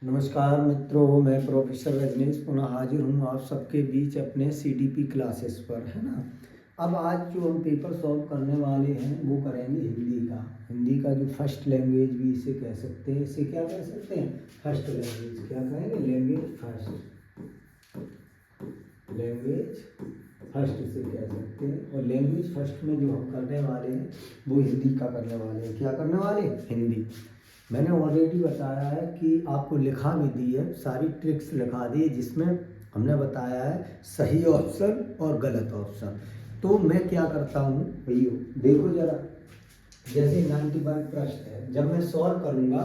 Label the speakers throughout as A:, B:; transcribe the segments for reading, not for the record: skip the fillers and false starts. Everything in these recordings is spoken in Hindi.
A: नमस्कार मित्रों, मैं प्रोफेसर रजनीश पुनः हाजिर हूँ आप सबके बीच अपने सीडीपी क्लासेस पर, है ना। अब आज जो हम पेपर सॉल्व करने वाले हैं वो करेंगे हिंदी का जो फर्स्ट लैंग्वेज भी इसे कह सकते हैं। इसे क्या कह सकते हैं? First language. क्या कहेंगे? लैंग्वेज फर्स्ट इसे कह सकते हैं। और लैंग्वेज फर्स्ट में जो हम करने वाले हैं वो हिंदी का करने वाले हैं। क्या करने वाले? हिंदी। मैंने ऑलरेडी बताया है कि आपको लिखा भी दी है, सारी ट्रिक्स लिखा दी है जिसमें हमने बताया है सही ऑप्शन और गलत ऑप्शन। तो मैं क्या करता हूँ भैया, देखो जरा, जैसे 91 प्रश्न है, जब मैं सॉल्व करूँगा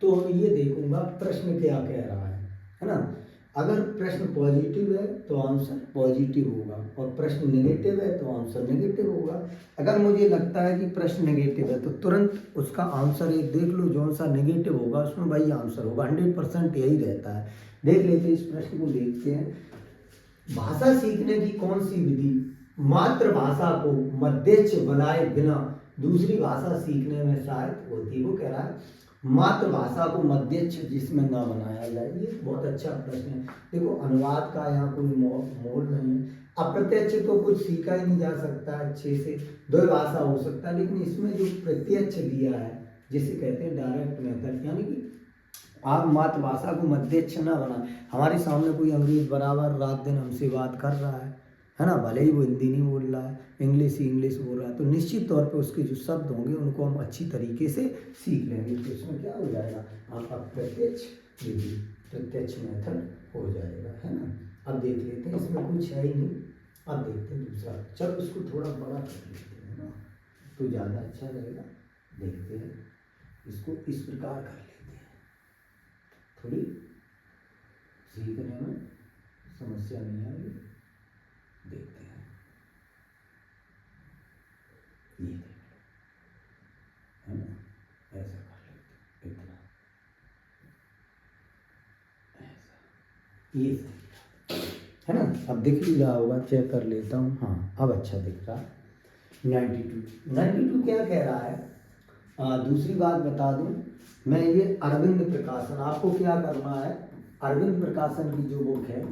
A: तो हम ये देखूँगा प्रश्न क्या कह रहा है ना। अगर प्रश्न पॉजिटिव है तो आंसर पॉजिटिव होगा और प्रश्न नेगेटिव है तो आंसर नेगेटिव होगा। अगर मुझे लगता है कि प्रश्न नेगेटिव है तो तुरंत उसका आंसर एक देख लो, जो सा नेगेटिव होगा उसमें वही आंसर होगा। 100% यही रहता है। देख लेते हैं, इस प्रश्न को देखते हैं। भाषा सीखने की कौन सी विधि मातृभाषा को मध्यच्छ बनाए बिना दूसरी भाषा सीखने में सहायक होती है? वो कह रहा है मातृभाषा को मध्यच्छ जिसमें ना बनाया जाए। ये बहुत अच्छा प्रश्न है। देखो, अनुवाद का यहाँ कोई मोल नहीं है। अप्रत्यक्ष तो कुछ सीखा ही नहीं जा सकता अच्छे से, दो भाषा हो सकता है, लेकिन इसमें जो प्रत्यक्ष दिया है जिसे कहते हैं डायरेक्ट मेथड, यानी कि आप मातृभाषा को मध्यच्छ ना बना। हमारे सामने कोई अंग्रेज बराबर रात दिन हमसे बात कर रहा है ना, भले ही वो हिंदी नहीं बोल रहा है, इंग्लिश ही इंग्लिश बोल रहा है, तो निश्चित तौर पे उसके जो शब्द होंगे उनको हम अच्छी तरीके से सीख लेंगे। तो इसमें क्या हो जाएगा? आपका प्रत्यक्ष मेथड हो जाएगा, है ना। अब देख लेते हैं, इसमें कुछ है ही नहीं। अब देखते हैं दूसरा। चलो इसको थोड़ा बड़ा कर लेते हैं ना, तो ज़्यादा अच्छा रहेगा। देखते हैं, इसको इस प्रकार कर लेते हैं, थोड़ी सीखने में समस्या नहीं आएगी। देखते हैं, ये है ना, ऐसा कर लेते हैं, इतना ऐसा, ये है ना। अब दिख ही रहा होगा, चेक कर लेता हूँ। हाँ, अब अच्छा दिख रहा है। 92 क्या कह रहा है? दूसरी बात बता दूं, मैं ये अरविंद प्रकाशन, आपको क्या करना है, अरविंद प्रकाशन की जो बुक है,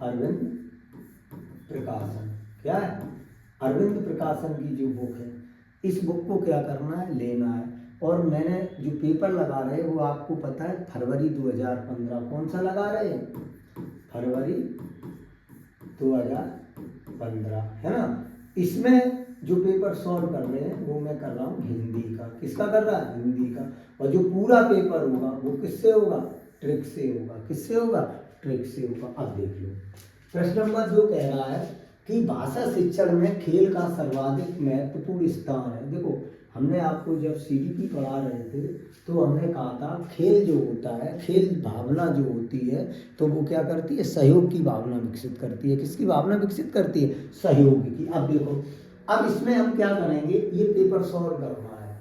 A: अरविंद प्रकाशन, क्या है? अरविंद प्रकाशन की जो बुक है, इस बुक को क्या करना है? लेना है। और मैंने जो पेपर लगा रहे वो आपको पता है फरवरी 2015। कौन सा लगा रहे हैं? फरवरी 2015, है ना। इसमें जो पेपर सॉल्व कर रहे हैं वो मैं कर रहा हूँ हिंदी का। किसका कर रहा है? हिंदी का। और जो पूरा पेपर होगा वो किससे होगा? ट्रिक से होगा। किससे होगा? ट्रिक से होगा। अब देख लो, प्रश्न नंबर 2 कह रहा है कि भाषा शिक्षण में खेल का सर्वाधिक महत्वपूर्ण स्थान है। देखो, हमने आपको जब सीडीपी पढ़ा रहे थे तो हमने कहा था खेल जो होता है, खेल भावना जो होती है, तो वो क्या करती है? सहयोग की भावना विकसित करती है। किसकी भावना विकसित करती है? सहयोग की। अब देखो, अब इसमें हम क्या करेंगे, ये पेपर सॉल्व करना है।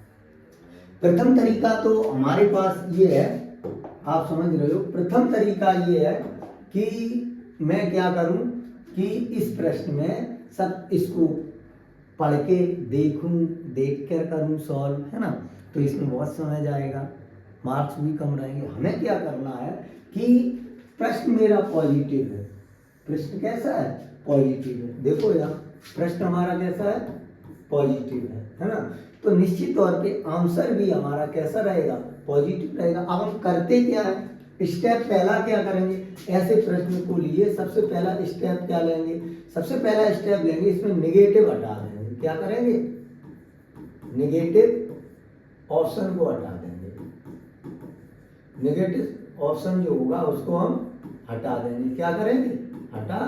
A: प्रथम तरीका तो हमारे पास ये है, आप समझ रहे हो। प्रथम तरीका ये है कि मैं क्या करूं कि इस प्रश्न में सब इसको पढ़ के देखूं, देख कर करूं सॉल्व, है ना। तो इसमें बहुत समय जाएगा, मार्क्स भी कम रहेंगे। हमें क्या करना है कि प्रश्न मेरा पॉजिटिव है। प्रश्न कैसा है? पॉजिटिव है। देखो यहाँ प्रश्न हमारा कैसा है? पॉजिटिव है ना। तो निश्चित तौर पे आंसर भी हमारा कैसा रहेगा? पॉजिटिव रहेगा। अब हम करते क्या है? स्टेप पहला क्या करेंगे? ऐसे प्रश्न को लिए सबसे पहला स्टेप क्या लेंगे? सबसे पहला स्टेप लेंगे, इसमें नेगेटिव हटा देंगे। क्या करेंगे? नेगेटिव ऑप्शन को हटा देंगे। नेगेटिव ऑप्शन जो होगा उसको हम हटा देंगे। क्या करेंगे? हटा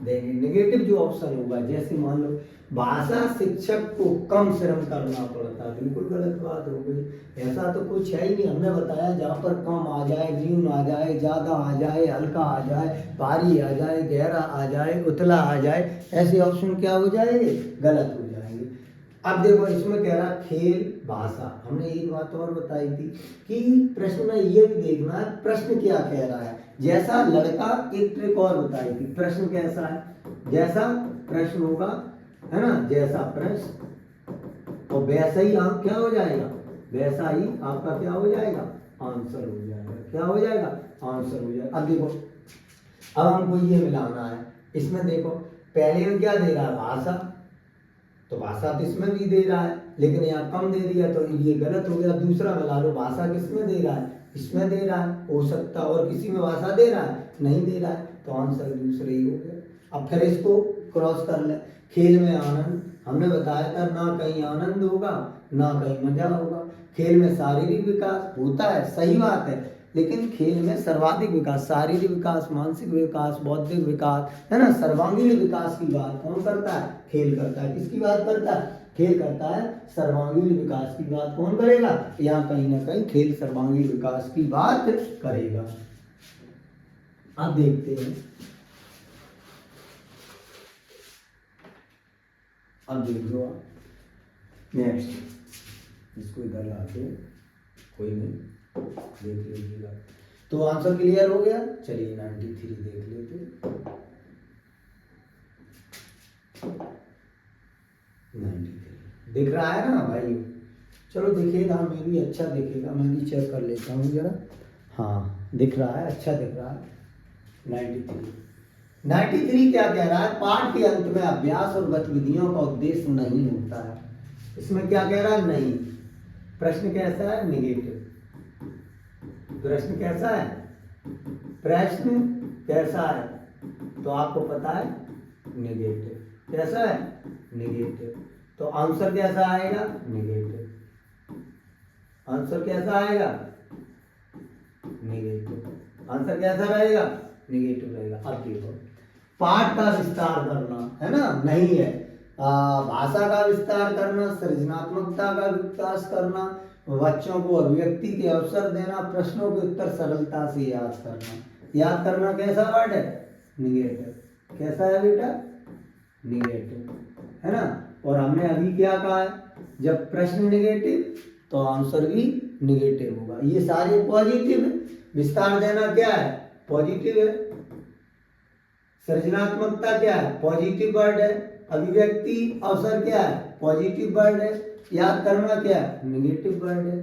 A: देंगे। नेगेटिव जो ऑप्शन होगा, जैसे मान लो भाषा शिक्षक को कम श्रम करना पड़ता है, बिल्कुल गलत बात हो गई। ऐसा तो कुछ है ही नहीं। हमने बताया जहाँ पर कम आ जाए, न्यून आ जाए, ज़्यादा आ जाए, हल्का आ जाए, भारी आ जाए, गहरा आ जाए, उतला आ जाए, ऐसे ऑप्शन क्या हो जाएंगे? गलत हो जाएंगे। अब देखो, इसमें कह रहा खेल भाषा। हमने एक बात और बताई थी कि प्रश्न में ये भी देखना है प्रश्न क्या कह रहा है। जैसा लड़का, एक ट्रिक और बताई थी, प्रश्न कैसा है? जैसा प्रश्न होगा, है ना, जैसा प्रश्न और वैसा ही आप क्या हो जाएगा? वैसा ही आपका क्या हो जाएगा? आंसर हो जाएगा। क्या हो जाएगा? आंसर हो जाएगा। अब देखो, अब हमको ये मिलाना है। इसमें देखो पहले में क्या दे रहा है? भाषा। तो भाषा तो इसमें भी दे रहा है, लेकिन यहाँ कम दे दिया तो ये गलत हो गया। दूसरा मिला लो, भाषा किसमें दे रहा है? इसमें दे रहा है। हो सकता और किसी में भाषा दे रहा है? नहीं दे रहा है, तो आंसर दूसरे ही हो गया। अब फिर इसको क्रॉस कर ले। खेल में आनंद, हमने बताया था ना कहीं आनंद होगा ना कहीं मजा होगा। खेल में शारीरिक विकास होता है, सही बात है, लेकिन खेल में सर्वाधिक विकास, शारीरिक विकास, मानसिक विकास, बौद्धिक विकास, है ना, सर्वांगीण विकास की बात कौन करता है? खेल करता है। किसकी बात करता है? खेल करता है। सर्वांगीण विकास की बात कौन करेगा? यहाँ कहीं ना कहीं खेल सर्वांगीण विकास की बात करेगा। अब देखते हैं, अब देख लो आप नेक्स्ट, इसको इधर लाके कोई नहीं देख लीजिएगा। तो आंसर क्लियर हो गया। चलिए 93 देख लेते। 93 दिख रहा है ना भाई? चलो दिखेगा, मैं भी अच्छा दिखेगा, मैं भी चेक कर लेता हूँ जरा। हाँ दिख रहा है, अच्छा दिख रहा है। 93 क्या कह रहा है? पाठ के अंत में अभ्यास और गतिविधियों का उद्देश्य नहीं होता है। इसमें क्या कह रहा है? नहीं। प्रश्न कैसा है? नेगेटिव। प्रश्न कैसा है? प्रश्न कैसा है? तो आपको पता है नेगेटिव। कैसा है? नेगेटिव। तो आंसर कैसा आएगा? नेगेटिव। आंसर कैसा आएगा? नेगेटिव। आंसर कैसा रहेगा? नेगेटिव रहेगा। अब देखो, पाठ का विस्तार करना है ना, नहीं है। भाषा का विस्तार करना, सृजनात्मकता का विकास करना, बच्चों को अभिव्यक्ति के अवसर देना, प्रश्नों के उत्तर सरलता से याद करना। याद करना कैसा वर्ड है? निगेटिव। कैसा है बेटा? निगेटिव, है ना। और हमने अभी क्या कहा है? जब प्रश्न निगेटिव तो आंसर भी निगेटिव होगा। ये सारे पॉजिटिव है। विस्तार देना क्या है? पॉजिटिव है। सृजनात्मकता क्या है? पॉजिटिव वर्ड है। अभिव्यक्ति अवसर क्या है? पॉजिटिव वर्ड है। याद करना क्या है? नेगेटिव वर्ड है।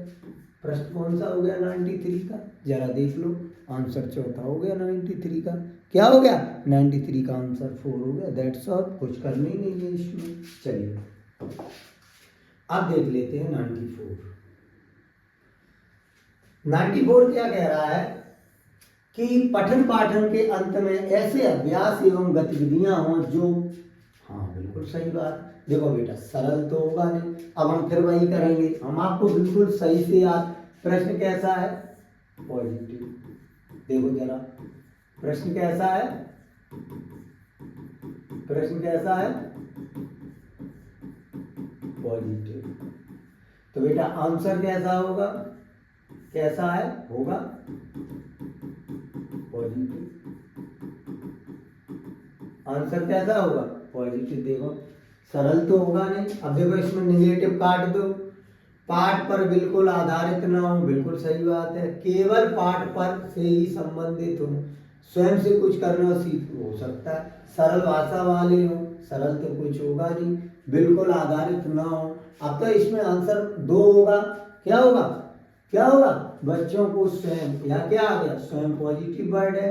A: प्रश्न कौन सा हो गया 93 का? जरा देख लो। आंसर चौथा हो गया 93 का। क्या हो गया? 93 का आंसर 4 हो गया। दैट्स ऑल, कुछ करना ही नहीं है इसमें। चलिए अब देख लेते हैं 94। 94 क्या कह रहा है? कि पठन पाठन के अंत में ऐसे अभ्यास एवं गतिविधियां हों जो, हाँ बिल्कुल सही बात। देखो बेटा, सरल तो होगा नहीं, अब हम फिर वही करेंगे। हम आपको बिल्कुल सही से याद। प्रश्न कैसा है? पॉजिटिव। देखो जरा, प्रश्न कैसा है? प्रश्न कैसा है? पॉजिटिव। तो बेटा आंसर कैसा होगा? कैसा है? होगा पॉजिटिव। आंसर कैसा होगा? पॉजिटिव। देखो सरल तो होगा नहीं। अब देखो इसमें निगेटिव काट दो। पाठ पर बिल्कुल आधारित ना हो, बिल्कुल सही बात है। केवल पाठ पर से ही संबंधित हो, स्वयं से कुछ करना सीख हो सकता है। सरल भाषा वाले हो, सरल तो कुछ होगा नहीं। बिल्कुल आधारित ना हो। अब तो इसमें आंसर 2 होगा। क्या होगा? क्या होगा? बच्चों को स्वयं, या क्या आ गया? स्वयं पॉजिटिव वर्ड है।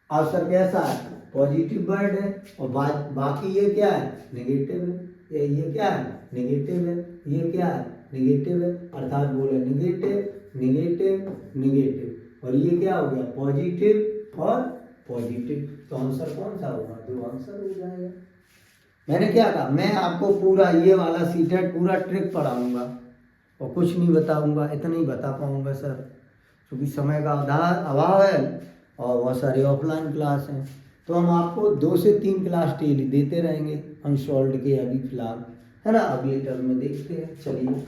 A: अवसर कैसा है? पॉजिटिव वर्ड है। और बाकी ये क्या है? नेगेटिव है। ये क्या है? नेगेटिव है। ये क्या है? नेगेटिव है। अर्थात बोले नेगेटिव नेगेटिव नेगेटिव। और ये क्या हो गया? पॉजिटिव और पॉजिटिव। तो आंसर कौन सा होगा? 2 आंसर हो जाएगा। मैंने क्या कहा? मैं आपको पूरा ये वाला सीटेट पूरा ट्रिक पढ़ाऊंगा और कुछ नहीं बताऊंगा। इतना ही बता पाऊंगा सर, क्योंकि समय का अभाव है और बहुत सारे ऑफलाइन क्लास हैं। तो हम आपको 2 से 3 क्लास डेली देते रहेंगे अनसॉल्व्ड के अभी फिलहाल, है ना। अगले टर्म में देखते हैं। चलिए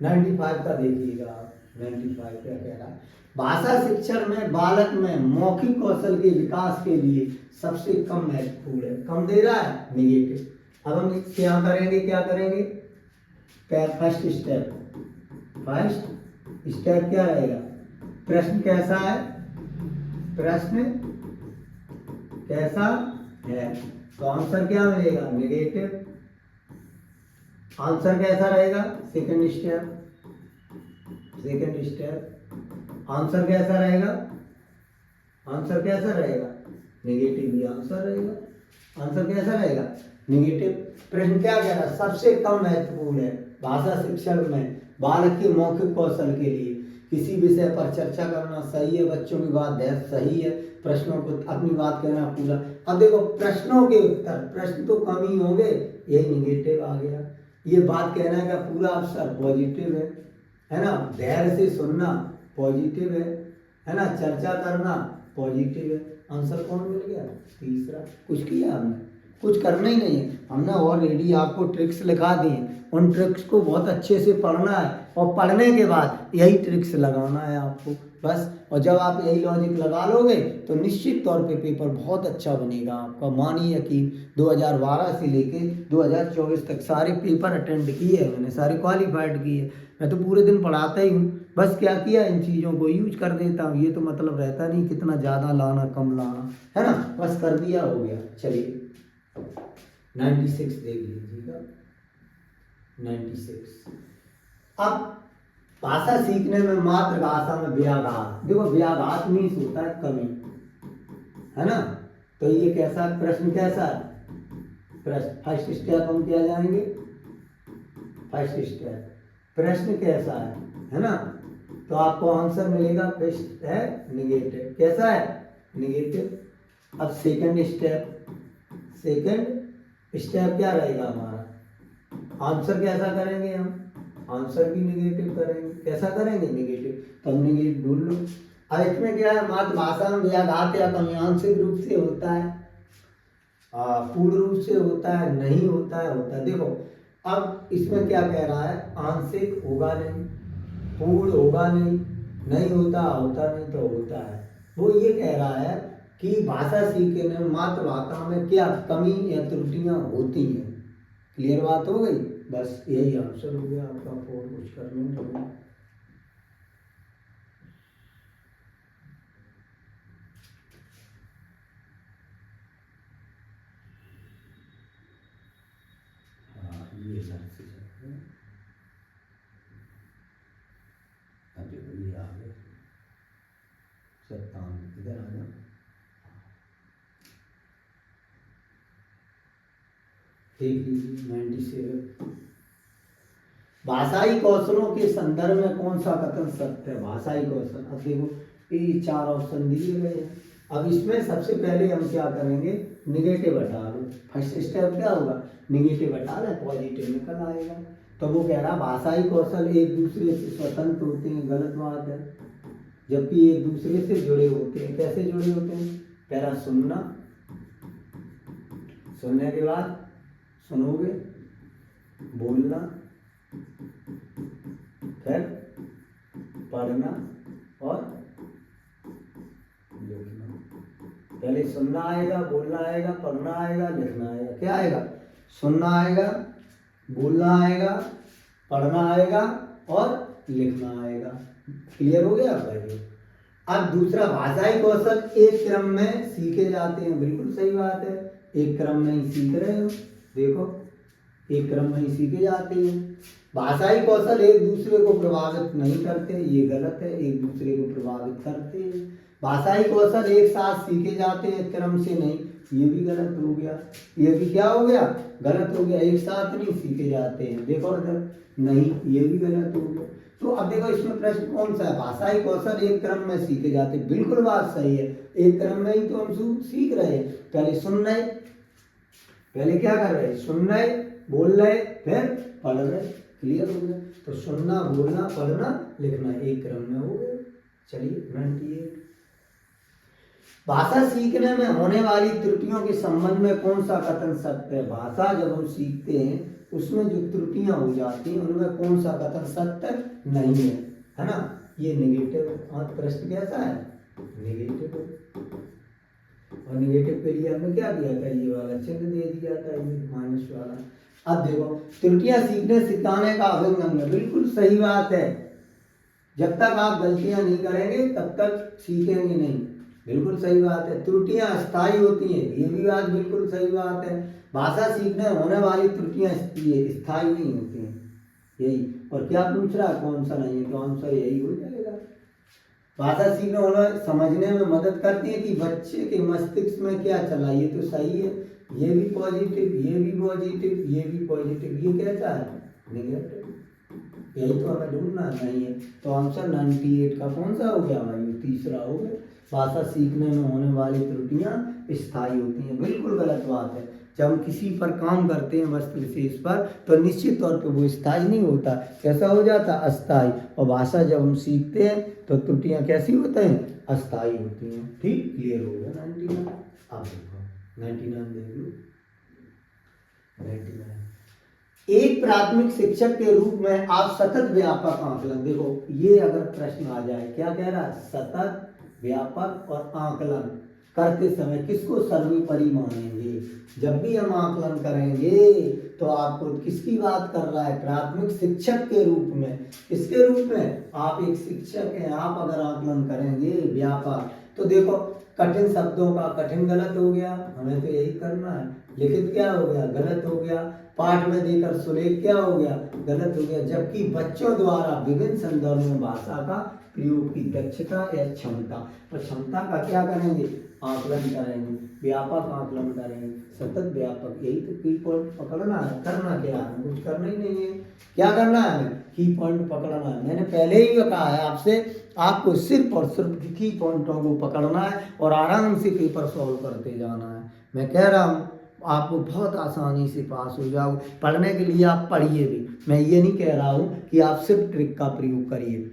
A: 95 का देखिएगा। 95 क्या कह रहा है? भाषा शिक्षण में बालक में मौखिक कौशल के विकास के लिए सबसे कम महत्वपूर्ण है। कम दे रहा है? निगेटिव। अब हम क्या करेंगे? क्या करेंगे? फर्स्ट स्टेप क्या रहेगा? प्रश्न कैसा है? प्रश्न कैसा है? तो आंसर क्या मिलेगा? नेगेटिव। आंसर कैसा रहेगा? Second step. Second step answer कैसा रहेगा, आंसर कैसा रहेगा, नेगेटिव ही आंसर रहेगा। आंसर कैसा रहेगा, नेगेटिव। प्रश्न क्या कह रहा है, सबसे कम महत्वपूर्ण है भाषा शिक्षण में बालक के मौखिक कौशल के लिए किसी विषय पर चर्चा करना सही है, बच्चों की बात सही है, प्रश्नों को अपनी बात कहना पूरा। अब देखो प्रश्नों के उत्तर, प्रश्न तो कम ही होंगे, यही निगेटिव आ गया। ये बात कहना का पूरा अवसर पॉजिटिव है ना, धैर्य से सुनना पॉजिटिव है ना, चर्चा करना पॉजिटिव है। आंसर कौन मिल गया, तीसरा। कुछ किया हमने, कुछ करना ही नहीं है, हमने ऑलरेडी आपको ट्रिक्स लिखा दी हैं, उन ट्रिक्स को बहुत अच्छे से पढ़ना है और पढ़ने के बाद यही ट्रिक्स लगाना है आपको बस। और जब आप यही लॉजिक लगा लोगे तो निश्चित तौर पे पेपर बहुत अच्छा बनेगा आपका, मानिए कि 2012 से लेके 2024 तक सारे पेपर अटेंड किए हैं मैंने, सारे क्वालिफाइड किए। मैं तो पूरे दिन पढ़ाता ही हूँ, बस क्या किया इन चीज़ों को यूज कर देता हूँ। ये तो मतलब रहता नहीं कितना ज़्यादा लाना कम लाना, है ना, बस कर दिया हो गया। चलिए 96 देख लीजिएगा, 96। अब भाषा सीखने में मातृभाषा में व्याघात, देखो व्याघात मीन्स होता है कमी, है ना। तो ये कैसा प्रश्न, कैसा है प्रश्न, फर्स्ट स्टेप हम क्या जाएंगे, फर्स्ट स्टेप प्रश्न कैसा है ना। तो आपको आंसर मिलेगा फर्स्ट है निगेटिव, कैसा है निगेटिव। अब सेकंड स्टेप, सेकंड स्टेप क्या रहेगा हमारा, आंसर कैसा करेंगे हम, आंसर भी निगेटिव करेंगे, कैसा करेंगे निगेटिव। तो हम निगेटिव ढूंढ लो। अब इसमें क्या है, मातृभाषा में व्याघात या कमी आंशिक रूप से होता है, पूर्ण रूप से होता है, नहीं होता है, होता है। देखो अब इसमें क्या कह रहा है, आंशिक होगा नहीं, पूर्ण होगा नहीं, नहीं होता, होता नहीं तो होता है। वो ये कह रहा है कि भाषा सीखने में मातृभाषा में क्या कमी या त्रुटियां होती हैं। क्लियर बात हो गई, बस यही आंसर हो गया आपका, और कुछ करने नहीं। हाँ ये अभी ये आ गए 57, इधर आ जाओ। देख लीजिए 97। भाषाई कौशलों के संदर्भ में कौन सा कथन सत्य है, भाषाई कौशल। अब देखो ये 4 ऑप्शन दिए गए हैं। अब इसमें सबसे पहले हम क्या करेंगे, निगेटिव हटा लो। फर्स्ट स्टेप क्या होगा, निगेटिव हटा ले, पॉजिटिव निकल आएगा। तो वो कह रहा भाषाई कौशल एक दूसरे से स्वतंत्र होते हैं, गलत बात है, जबकि एक दूसरे से जुड़े होते हैं। कैसे जुड़े होते हैं, पहला सुनना, सुनने के बाद सुनोगे, बोलना, फिर पढ़ना और लिखना। पहले सुनना आएगा, बोलना आएगा, पढ़ना आएगा, लिखना आएगा। क्या आएगा, सुनना आएगा, बोलना आएगा, पढ़ना आएगा और लिखना आएगा। क्लियर हो गया भाई। अब दूसरा, भाषाई कौशल एक क्रम में सीखे जाते हैं। बिल्कुल सही बात है, एक क्रम में ही सीख रहे हो, देखो एक क्रम में ही सीखे जाते हैं। भाषाई कौशल एक दूसरे को प्रभावित नहीं करते, ये गलत है, एक दूसरे को प्रभावित करते हैं। भाषाई कौशल एक साथ सीखे जाते हैं, क्रम से नहीं, ये भी गलत हो गया। ये भी क्या हो गया, गलत हो गया, एक साथ नहीं सीखे जाते हैं, देखो अगर नहीं, ये भी गलत हो गया। तो अब देखो इसमें प्रश्न कौन सा है, भाषाई कौशल एक क्रम में सीखे जाते हैं। बिल्कुल बात सही है, एक क्रम में ही तो हम सीख रहे हैं। पहले सुन रहे, पहले क्या कर रहे, सुन रहे, बोल रहे, फिर पढ़ रहे। क्लियर हो गया। तो सुनना, बोलना, पढ़ना, लिखना एक क्रम में हो गया। चलिए 98। भाषा सीखने में होने वाली त्रुटियों के संबंध में कौन सा कथन सत्य है। भाषा जब हम सीखते हैं उसमें जो त्रुटियां हो जाती हैं उनमें कौन सा कथन सत्य नहीं है ना। ये निगेटिव। और प्रश्न कैसा है, निगेटिव। और निगेटिव के लिए हमने क्या दिया था, ये वाला चिन्ह दे दिया था, ये माइनस वाला। अब देखो त्रुटियां सीखने सिखाने का अभिन्न अंग है। बिल्कुल सही बात है, जब तक आप गलतियां नहीं करेंगे तब तक सीखेंगे नहीं। बिल्कुल सही बात है। त्रुटियां अस्थायी होती हैं, ये भी बात बिल्कुल सही बात है। भाषा सीखने होने वाली त्रुटियां स्थायी नहीं होती हैं, यही और क्या पूछ रहा है, कौन सा नहीं है, तो आंसर यही हो जाएगा। भाषा सीखने और समझने में मदद करती है कि बच्चे के मस्तिष्क में क्या चला, ये तो सही है, ये भी पॉजिटिव, ये भी पॉजिटिव, ये भी पॉजिटिव, ये कैसा है, नेगेटिव। यही तो हमें ढूंढना नहीं है। तो आंसर 98 का कौन सा हो गया भाई, तीसरा हो गया। भाषा सीखने में होने वाली त्रुटियां स्थायी होती हैं, बिल्कुल गलत बात है। जब हम किसी पर काम करते हैं वस्तु विशेष पर, तो निश्चित तौर पे वो स्थायी नहीं होता, कैसा हो जाता, अस्थायी। और भाषा जब हम सीखते हैं तो त्रुटियां कैसी होती हैं, अस्थायी होती हैं। ठीक, क्लियर हो गया 99। आप देखो 99 देख लो, 99। एक प्राथमिक शिक्षक के रूप में आप सतत व्यापक आकलन, देखो ये अगर प्रश्न आ जाए, क्या कह रहा है, सतत व्यापक और आकलन करते समय किसको सर्वोपरि मानेंगे। जब भी हम आकलन करेंगे तो आपको किसकी बात कर रहा है, प्राथमिक शिक्षक के रूप में। किसके रूप में, आप एक शिक्षक हैं, आप अगर आकलन करेंगे व्यापक, तो देखो कठिन शब्दों का कठिन गलत हो गया, हमें तो यही करना है। लिखित क्या हो गया, गलत हो गया। पाठ में देकर सुलेख क्या हो गया, गलत हो गया। जबकि बच्चों द्वारा विभिन्न संदर्भों में भाषा का प्रयोग की दक्षता या क्षमता, और क्षमता का क्या करेंगे, आकलन करेंगे, व्यापक आकलन करेंगे, सतत व्यापक। यही तो की पॉइंट पकड़ना है। करना क्या है, कुछ करना ही नहीं है। क्या करना है, की पॉइंट पकड़ना है। मैंने पहले ही कहा है आपसे, आपको सिर्फ और सिर्फ की पॉइंटों को पकड़ना है और आराम से पेपर सॉल्व करते जाना है। मैं कह रहा हूँ आपको बहुत आसानी से पास हो जाओ। पढ़ने के लिए आप पढ़िए भी, मैं ये नहीं कह रहा हूँ कि आप सिर्फ ट्रिक का प्रयोग करिए।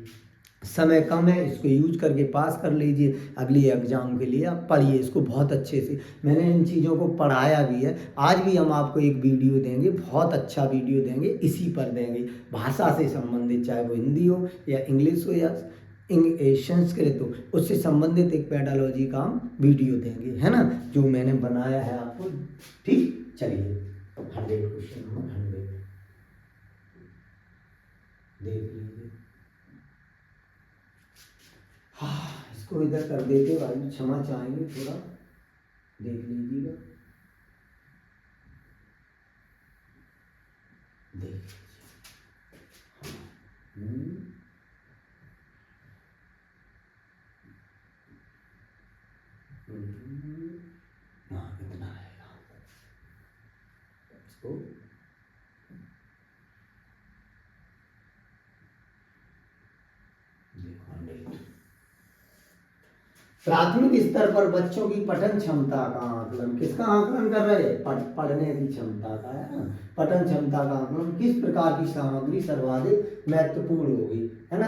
A: समय कम है, इसको यूज करके पास कर लीजिए। अगली एग्जाम के लिए आप पढ़िए इसको बहुत अच्छे से। मैंने इन चीज़ों को पढ़ाया भी है। आज भी हम आपको एक वीडियो देंगे, बहुत अच्छा वीडियो देंगे, इसी पर देंगे, भाषा से संबंधित, चाहे वो हिंदी हो या इंग्लिश हो या संस्कृत हो, उससे संबंधित एक पेडालॉजी का हम वीडियो देंगे, है ना, जो मैंने बनाया है आपको। ठीक, चलिए 100 क्वेश्चन नंबर 100 देख लीजिए। हाँ, इसको इधर कर देते भाई, क्षमा चाहेंगे, थोड़ा देख लीजिएगा, देख लीजिए। हाँ, इतना आएगा इसको। प्राथमिक स्तर पर बच्चों की पठन क्षमता का आकलन, किसका आकलन कर रहे हैं, पढ़ने की क्षमता का, है ना, पठन क्षमता का आकलन। किस प्रकार की सामग्री सर्वाधिक महत्वपूर्ण होगी, है ना।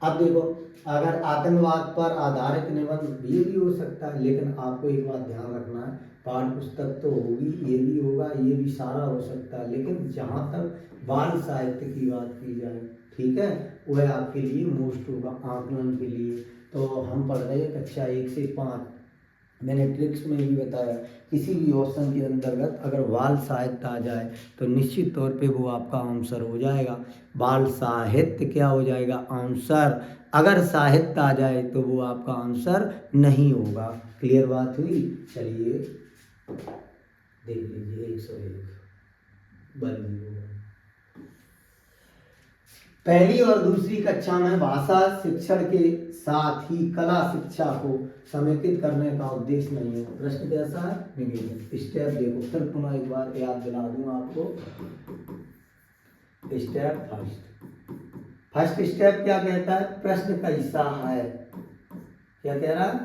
A: अब देखो, अगर आतंकवाद पर आधारित निबंध ये भी हो सकता है, लेकिन आपको एक बात ध्यान रखना है, पाठ्य पुस्तक तो होगी, ये भी होगा, ये भी सारा हो सकता है, लेकिन जहाँ तक बाल साहित्य की बात की जाए, ठीक है, वह आपके लिए मोस्ट होगा आकलन के लिए। तो हम पढ़ रहे हैं कक्षा 1 से 5। मैंने ट्रिक्स में भी बताया, किसी भी ऑप्शन के अंतर्गत अगर बाल साहित्य आ जाए तो निश्चित तौर पे वो आपका आंसर हो जाएगा। बाल साहित्य क्या हो जाएगा, आंसर। अगर साहित्य आ जाए तो वो आपका आंसर नहीं होगा। क्लियर बात हुई। चलिए देख लीजिए 101 बन होगा। पहली और दूसरी कक्षा में भाषा शिक्षण के साथ ही कला शिक्षा को समेकित करने का उद्देश्य नहीं है। प्रश्न कैसा है, निगेटिव। स्टेप देखो, फिर पुनः एक बार याद दिला दूं आपको। स्टेप फर्स्ट स्टेप क्या कहता है, प्रश्न कैसा है, क्या कह रहा है,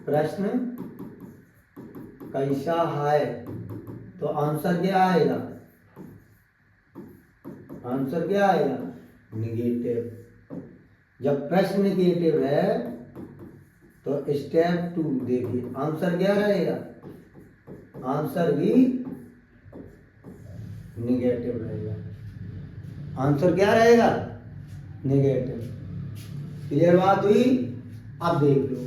A: प्रश्न कैसा है, तो आंसर क्या आएगा, आंसर क्या आएगा, निगेटिव। जब प्रश्न निगेटिव है तो स्टेप 2 देखिए, आंसर क्या रहेगा, आंसर भी निगेटिव रहेगा। आंसर क्या रहेगा, निगेटिव। क्लियर बात हुई। अब देख लो,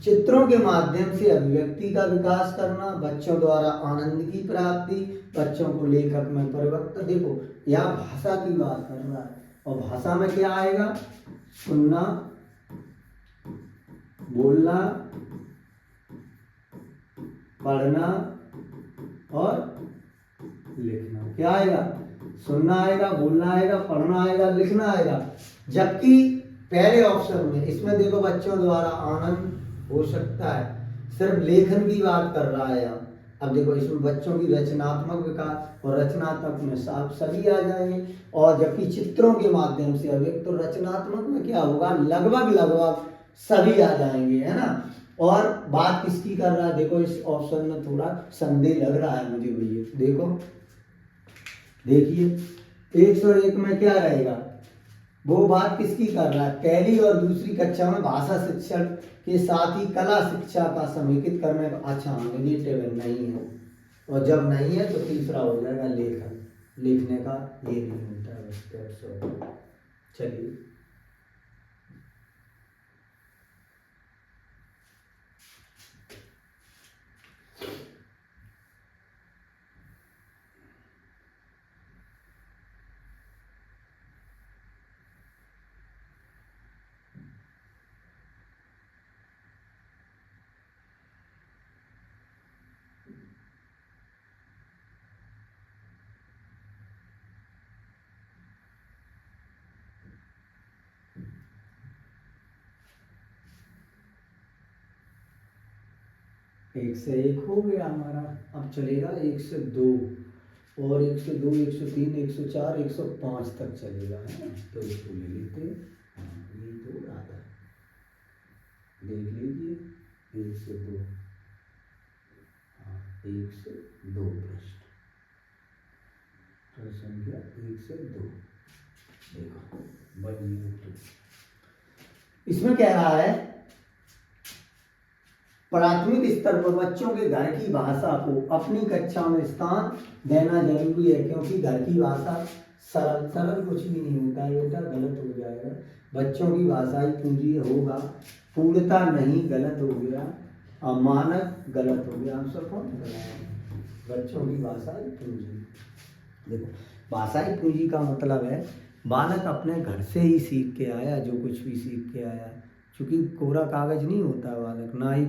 A: चित्रों के माध्यम से अभिव्यक्ति का विकास करना, बच्चों द्वारा आनंद की प्राप्ति, बच्चों को लेखक में परिवर्तन। देखो यह भाषा की बात कर रहा है, और भाषा में क्या आएगा, सुनना, बोलना, पढ़ना और लिखना। क्या आएगा, सुनना आएगा, बोलना आएगा, पढ़ना आएगा, लिखना आएगा। जबकि पहले ऑप्शन में इसमें देखो बच्चों द्वारा आनंद हो सकता है, सिर्फ लेखन की बात कर रहा है यहाँ। अब देखो इसमें बच्चों की रचनात्मक विकास और रचनात्मक में साफ सभी आ जाएंगे। और जबकि चित्रों के माध्यम से अब एक तो रचनात्मक में क्या होगा, लगभग लगभग सभी आ जाएंगे, है ना। और बात किसकी कर रहा है, देखो इस ऑप्शन में थोड़ा संदेह लग रहा है मुझे भैया। देखो देखिए 101 में क्या रहेगा, वो बात किसकी कर रहा है, पहली और दूसरी कक्षा में भाषा शिक्षण के साथ ही कला शिक्षा का समेकित करने का। अच्छा नेगेटिव नहीं है, और जब नहीं है तो तीसरा हो जाएगा लेखन, लिखने का ये नहीं होता है। चलिए एक से एक हो गया हमारा। अब चलेगा 102, और 102, 103, 104, 105 तक चलेगा, है ना। तो इसको ले लेते हैं, हाँ ये तो आता है, देख लीजिए 102, हाँ 102 प्रश्न संख्या 102। देखो 102 इसमें कह रहा है प्राथमिक स्तर पर बच्चों के घर की भाषा को अपनी कक्षा में स्थान देना जरूरी है, क्योंकि घर की भाषा सरल, सरल कुछ भी नहीं होता है बेटा, गलत हो जाएगा। बच्चों की भाषा ही पूंजी होगा, पूर्णता नहीं, गलत हो गया, मानक गलत हो गया, आंसर कौन गलत। बच्चों की भाषा ही पूंजी, देखो भाषा ही पूंजी का मतलब है बालक अपने घर से ही सीख के आया, जो कुछ भी सीख के आया, क्योंकि कोरा कागज नहीं होता बालक, ना ही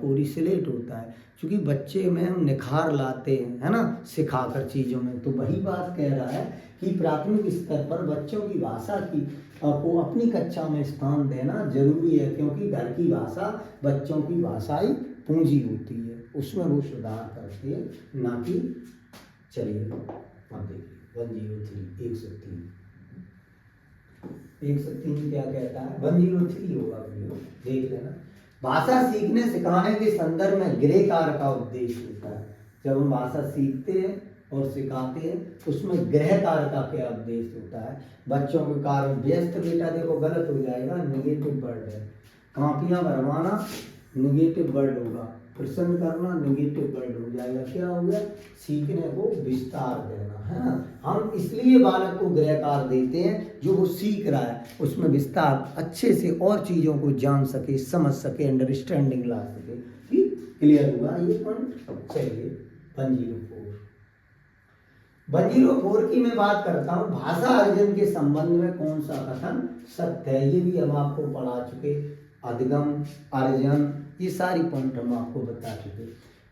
A: कोरी स्लेट होता है, क्योंकि बच्चे में हम निखार लाते हैं, है ना, सिखाकर चीज़ों में। तो वही बात कह रहा है कि प्राथमिक स्तर पर बच्चों की भाषा की को अपनी कक्षा में स्थान देना जरूरी है, क्योंकि घर की भाषा बच्चों की भाषा ही पूंजी होती है, उसमें वो सुधार करते हैं, ना कि। चलिए अब देखिए 103, 103 क्या कहता है, 103 होगा, देख लेना। भाषा सीखने सिखाने के संदर्भ में गृह कार्य का उद्देश्य होता है। जब हम भाषा सीखते हैं और सिखाते हैं उसमें गृह कार्य का क्या उद्देश्य होता है। बच्चों के कार्य व्यस्त, बेटा देखो गलत हो जाएगा, नेगेटिव वर्ड है। कापियां भरवाना नेगेटिव वर्ड होगा, प्रश्न करना नेगेटिव वर्ड हो जाएगा, क्या हो गया, सीखने को विस्तार देना, है ना। हम इसलिए बालक को गृह कार्य देते हैं, जो वो सीख रहा है उसमें विस्तार अच्छे से और चीज़ों को जान सके, समझ सके, अंडरस्टैंडिंग ला सके। ठीक, क्लियर हुआ ये पॉइंट। चलिए 104 की मैं बात करता हूँ, भाषा अर्जन के संबंध में कौन सा कथन सत्य है। ये भी हम आपको पढ़ा चुके, अधिगम, अर्जन, ये सारी पॉइंट हम आपको बता चुके।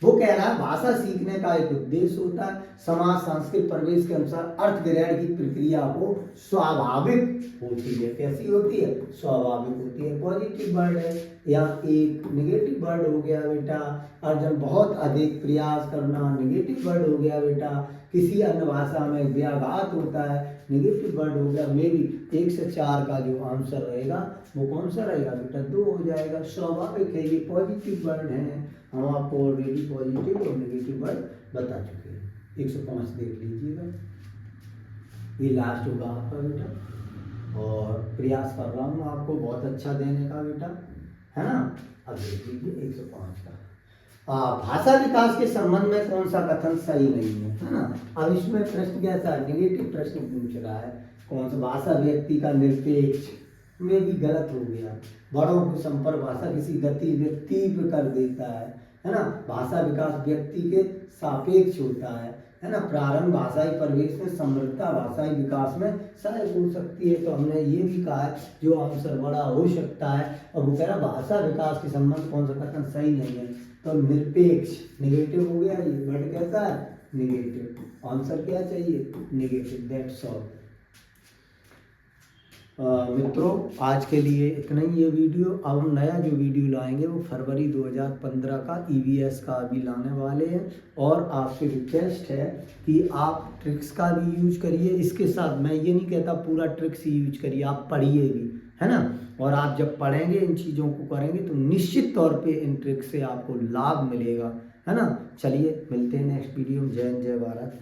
A: वो कह रहा है भाषा सीखने का एक उद्देश्य होता है, समाज सांस्कृतिक परिवेश के अनुसार अर्थ ग्रहण की प्रक्रिया को स्वाभाविक होती है। कैसी होती है, स्वाभाविक होती है। पॉजिटिव वर्ड है, यहाँ एक नेगेटिव वर्ड हो गया बेटा। अर्जन बहुत अधिक प्रयास करना, नेगेटिव वर्ड हो गया बेटा। किसी अन्य भाषा में व्याघात होता है, नेगेटिव वर्ड हो गया। मे भी 1 से 4 का जो आंसर रहेगा वो कौन सा रहेगा बेटा, 2 हो जाएगा। स्वाभाविक है, ये पॉजिटिव वर्ड है, हम आपको ऑलरेडी पॉजिटिव और नेगेटिव वर्ड बता चुके हैं। 105 देख लीजिएगा, ये लास्ट होगा आपका बेटा, और प्रयास कर रहा हूँ आपको बहुत अच्छा देने का बेटा, है ना। अब देख लीजिए 105 का, भाषा विकास के संबंध में कौन सा कथन सही नहीं है ना। अब इसमें प्रश्न कैसा है, नेगेटिव प्रश्न पूछ रहा है, कौन सा, भाषा व्यक्ति का निरपेक्ष में भी गलत हो गया। बड़ों के संपर्क भाषा किसी गतिविधि तीव्र कर देता है ना। भाषा विकास व्यक्ति के सापेक्ष होता है ना। प्रारंभ भाषाई परिवेश में समृद्धता भाषाई विकास में सहायक हो सकती है। तो हमने ये भी कहा है जो आंसर बड़ा हो सकता है। और वो कह रहा भाषा विकास के संबंध कौन सा कथन सही नहीं है, तो निरपेक्ष नेगेटिव हो गया, ये वर्ड कहता है नेगेटिव। आंसर क्या चाहिए? नेगेटिव। That's all. मित्रों आज के लिए इतना ही ये वीडियो। अब हम नया जो वीडियो लाएंगे वो फरवरी 2015 का ईवीएस का अभी लाने वाले हैं। और आपसे रिक्वेस्ट है कि आप ट्रिक्स का भी यूज करिए, इसके साथ मैं ये नहीं कहता पूरा ट्रिक्स ही यूज करिए, आप पढ़िए भी, है ना। और आप जब पढ़ेंगे, इन चीज़ों को करेंगे तो निश्चित तौर पे इन ट्रिक्स से आपको लाभ मिलेगा, है ना। चलिए मिलते हैं नेक्स्ट वीडियो में। जय हिंद, जय भारत।